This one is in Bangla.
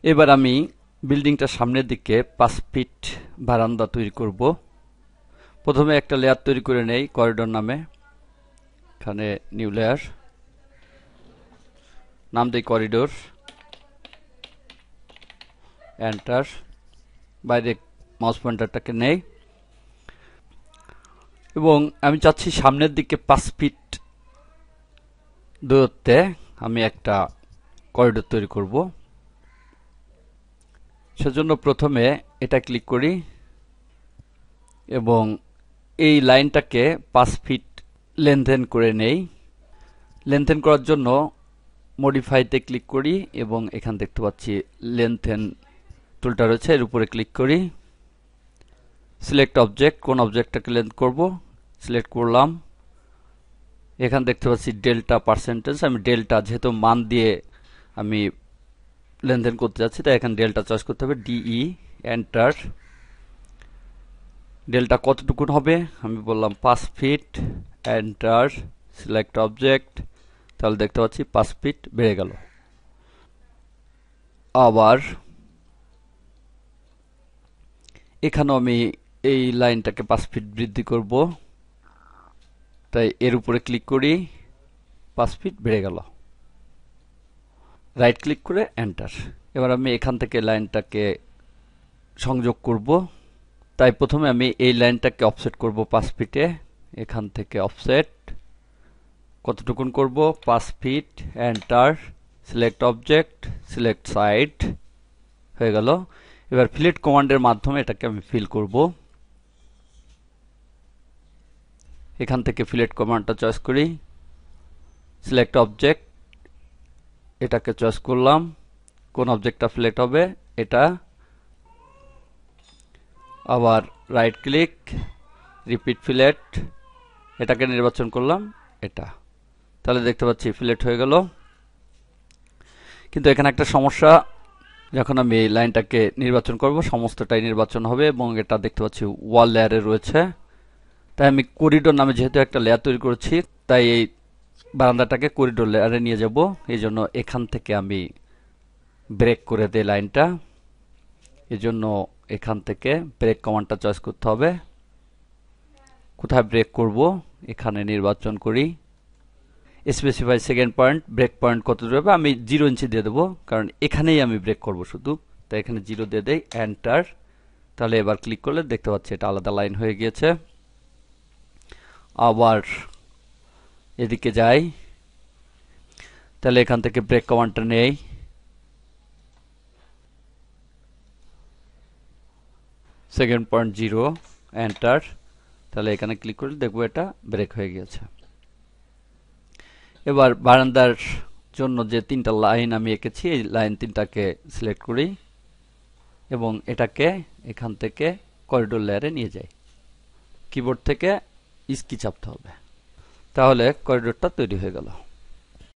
এবার আমি বিল্ডিংটার সামনের দিকে 5 ফিট বারান্দা তৈরি করব। প্রথমে একটা লেয়ার তৈরি করে নেই করিডোর নামে। এখানে নিউ লেয়ার, নাম দেই করিডোর, এন্টার। বাইরে মাউস পয়েন্টারটাকে নেই এবং আমি চাচ্ছি সামনের দিকে 5 ফিট দূরত্বে আমি একটা করিডোর তৈরি করব। সেজন্য প্রথমে এটা ক্লিক করি এবং এই লাইনটাকে 5 ফিট লেনদেন করে নেই। লেনদেন করার জন্য মডিফাইতে ক্লিক করি এবং এখান দেখতে পাচ্ছি লেনদেন টুলটা রয়েছে, এর উপরে ক্লিক করি। সিলেক্ট অবজেক্ট, কোন অবজেক্টটাকে লেন্থ করব সিলেক্ট করলাম। এখান দেখতে পাচ্ছি ডেল্টা পার্সেন্টেজ, আমি ডেল্টা যেহেতু মান দিয়ে আমি লেনদেন করতে যাচ্ছি তাই এখানে ডেল্টা চয়েস করতে হবে, ডিই, এন্টার। ডেল্টা কতটুকুন হবে আমি বললাম 5 ফিট, এন্টার, সিলেক্ট অবজেক্ট। তাহলে দেখতে পাচ্ছি 5 ফিট বেড়ে গেল। আবার এখানেও আমি এই লাইনটাকে 5 ফিট বৃদ্ধি করব, তাই এর উপরে ক্লিক করি, 5 ফিট বেড়ে গেল। রাইট ক্লিক করে এন্টার। এবার আমি এখান থেকে লাইনটাকে সংযোগ করব, তাই প্রথমে আমি এই লাইনটাকে অফসেট করব 5 ফিটে। এখান থেকে অফসেট কতটুকুন করব 5 feet, enter, select object, select side, হয়ে গেল। এবার ফিলেট কমান্ডের মাধ্যমে এটাকে আমি ফিল করব। এখান থেকে ফিলেট কমান্ডটা চয়েস করি, সিলেক্ট অবজেক্ট, এটাকে চয়েস করলাম। কোন অবজেক্টটা ফিলেট হবে এটা। আবার রাইট ক্লিক, রিপিট ফিলেট, এটাকে নির্বাচন করলাম এটা। তাহলে দেখতে পাচ্ছি ফিলেট হয়ে গেল। কিন্তু এখানে একটা সমস্যা, যখন আমি এই লাইনটাকে নির্বাচন করব সমস্তটাই নির্বাচন হবে এবং এটা দেখতে পাচ্ছি ওয়াল লেয়ারে রয়েছে। তাই আমি করিডোর নামে যেহেতু একটা লেয়ার তৈরি করেছি তাই এই বারান্দাটাকে করিডোর লেয়ারে নিয়ে যাব। এই জন্য এখান থেকে আমি ব্রেক করে দেই লাইনটা। এই জন্য এখান থেকে ব্রেক কমান্ডটা চয়েস করতে হবে। কোথায় ব্রেক করব এখানে নির্বাচন করি, specify second point, break point কত দেবে আমি 0 ইঞ্চি দিয়ে দেবো, কারণ এখানেই আমি ব্রেক করব শুধু, তাই এখানে 0 দিয়ে দেই, এন্টার। তাহলে এবার ক্লিক করলে দেখতে পাচ্ছি এটা আলাদা লাইন হয়ে গিয়েছে। আবার এদিকে যাই, তাহলে এখান থেকে ব্রেক কমান্ডটা নেই, সেকেন্ড পয়েন্ট 0, এন্টার। তাহলে এখানে ক্লিক করলে দেখবো এটা ব্রেক হয়ে গিয়েছে। এবার বারান্দার জন্য যে 3টা লাইন আমি এঁকেছি এই লাইন 3টাকে সিলেক্ট করি এবং এটাকে এখান থেকে করিডোর লেয়ারে নিয়ে যাই। কিবোর্ড থেকে ইস্কি চাপতে হবে, তাহলে করিডোরটা তৈরি হয়ে গেল।